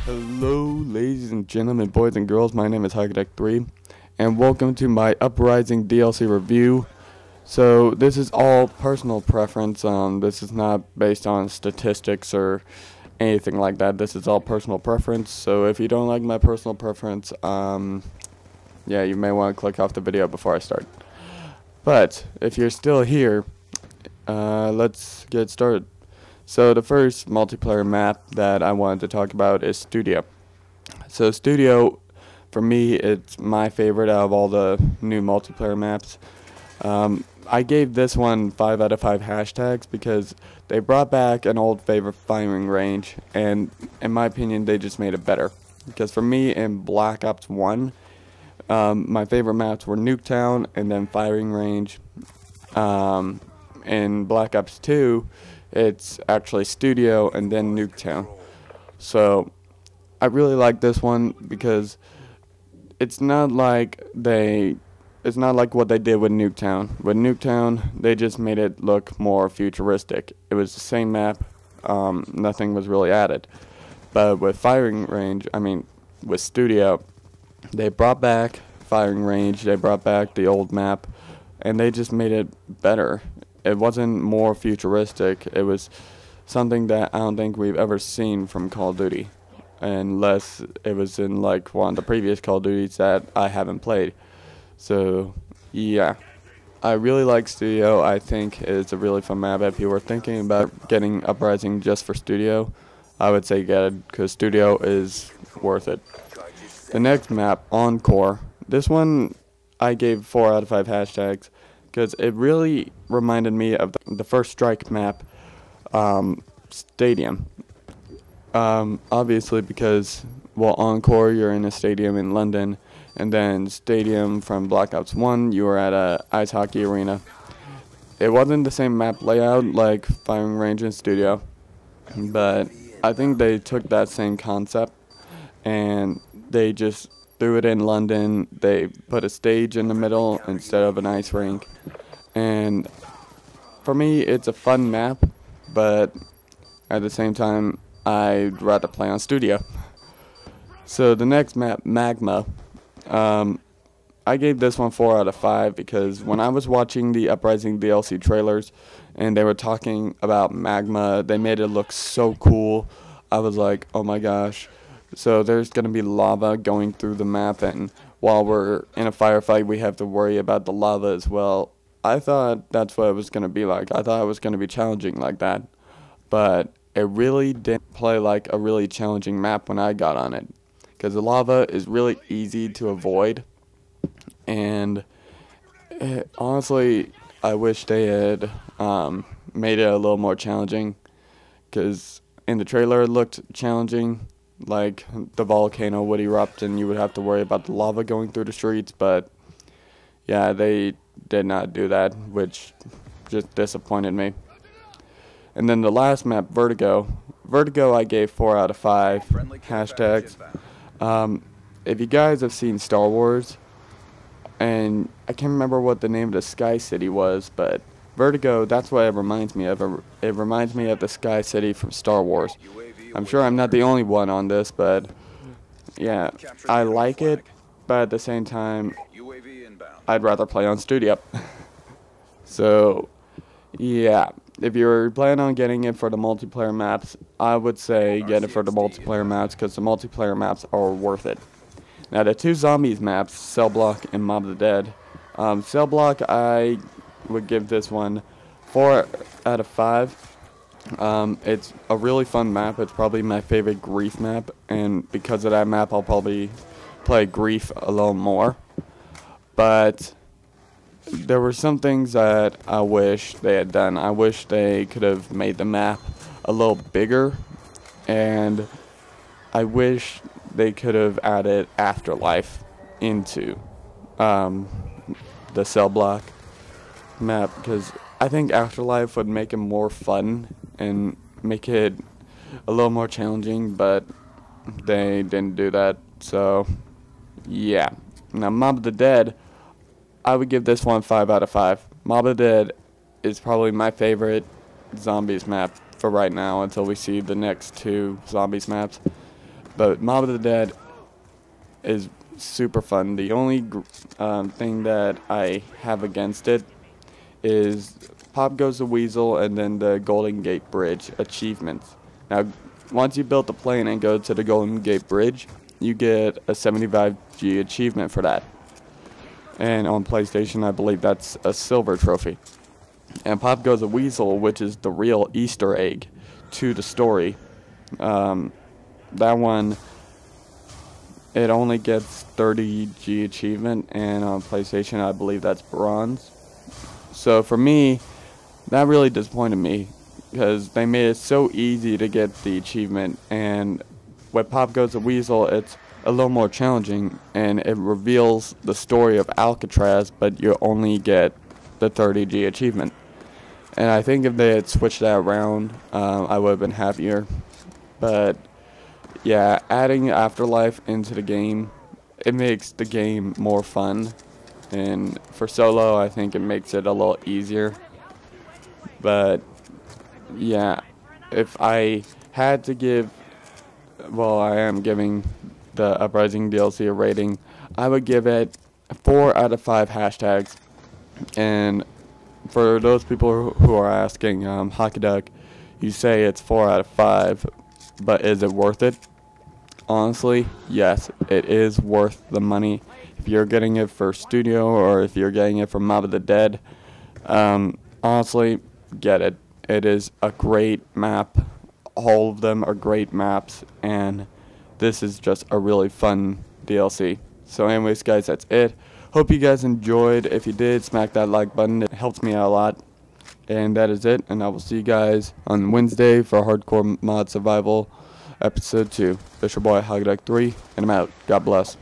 Hello, ladies and gentlemen, boys and girls. My name is Hugdeck3, and welcome to my Uprising DLC review. So this is all personal preference. This is not based on statistics or anything like that. This is all personal preference. So if you don't like my personal preference, yeah, you may want to click off the video before I start. But if you're still here, let's get started. So the first multiplayer map that I wanted to talk about is Studio. So Studio, for me, it's my favorite out of all the new multiplayer maps. I gave this one 5 out of 5 hashtags because they brought back an old favorite, firing range, and in my opinion they just made it better. Because for me, in Black Ops 1, my favorite maps were Nuketown and then firing range. In Black Ops 2, it's actually Studio and then Nuketown. So I really like this one because it's not like what they did with Nuketown. With Nuketown, they just made it look more futuristic. It was the same map, nothing was really added. But with with Studio, they brought back firing range, they brought back the old map, and they just made it better. It wasn't more futuristic. It was something that I don't think we've ever seen from Call of Duty, unless it was in like one of the previous Call of Duties that I haven't played. So yeah, I really like Studio. I think it's a really fun map. If you were thinking about getting Uprising just for Studio, I would say get it, because Studio is worth it. The next map, Encore. This one I gave 4 out of 5 hashtags because it really reminded me of the first Strike map, Stadium. Obviously because, well, Encore, you're in a stadium in London, and then Stadium from Black Ops 1, you were at a ice hockey arena. It wasn't the same map layout like firing range and Studio, but I think they took that same concept and they just threw it in London. They put a stage in the middle instead of an ice rink. And for me, it's a fun map, but at the same time, I'd rather play on Studio. So the next map, Magma. I gave this one 4 out of 5 because when I was watching the Uprising DLC trailers and they were talking about Magma, they made it look so cool. I was like, oh my gosh. So there's going to be lava going through the map, and while we're in a firefight, we have to worry about the lava as well. I thought that's what it was going to be like. I thought it was going to be challenging like that. But it really didn't play like a really challenging map when I got on it, because the lava is really easy to avoid. And honestly, I wish they had made it a little more challenging, because in the trailer it looked challenging. Like the volcano would erupt and you would have to worry about the lava going through the streets, but yeah, they did not do that, which just disappointed me. And then the last map, Vertigo. Vertigo I gave 4 out of 5 hashtags. If you guys have seen Star Wars, and I can't remember what the name of the Sky City was, but Vertigo, that's what it reminds me of. It reminds me of the Sky City from Star Wars. I'm sure I'm not the only one on this, but yeah, I like it, but at the same time, I'd rather play on Studio. So yeah, if you're planning on getting it for the multiplayer maps, I would say get it for the multiplayer maps, because the multiplayer maps are worth it. Now the 2 zombies maps, Cell Block and Mob of the Dead. Cell Block, I would give this one 4 out of 5. It's a really fun map. It's probably my favorite Grief map, and because of that map I'll probably play Grief a little more. But there were some things that I wish they had done. I wish they could have made the map a little bigger, and I wish they could have added Afterlife into the Cell Block map, because I think Afterlife would make it more fun and make it a little more challenging, but they didn't do that. So yeah. Now Mob of the Dead, I would give this one 5 out of 5. Mob of the Dead is probably my favorite zombies map for right now until we see the next 2 zombies maps. But Mob of the Dead is super fun. The only thing that I have against it is Pop Goes the Weasel and then the Golden Gate Bridge achievements. Now, once you build the plane and go to the Golden Gate Bridge, you get a 75G achievement for that. And on PlayStation, I believe that's a silver trophy. And Pop Goes the Weasel, which is the real Easter egg to the story, that one, it only gets 30G achievement, and on PlayStation, I believe that's bronze. So for me, that really disappointed me, because they made it so easy to get the achievement, and with Pop Goes the Weasel, it's a little more challenging, and it reveals the story of Alcatraz, but you only get the 30G achievement. And I think if they had switched that around, I would have been happier. But yeah, adding Afterlife into the game, it makes the game more fun. And for solo, I think it makes it a little easier. But yeah, if I had to give, well, I am giving the Uprising DLC a rating, I would give it 4 out of 5 hashtags. And for those people who are asking, Hockey Duck, you say it's 4 out of 5, but is it worth it? Honestly, yes, it is worth the money. If you're getting it for Studio or if you're getting it for Mob of the Dead, honestly, get it. It is a great map. All of them are great maps, and this is just a really fun DLC. So anyways, guys, that's it. Hope you guys enjoyed. If you did, smack that like button. It helps me out a lot. And that is it. And I will see you guys on Wednesday for Hardcore Mod Survival Episode 2. This your boy, Hogduck3, and I'm out. God bless.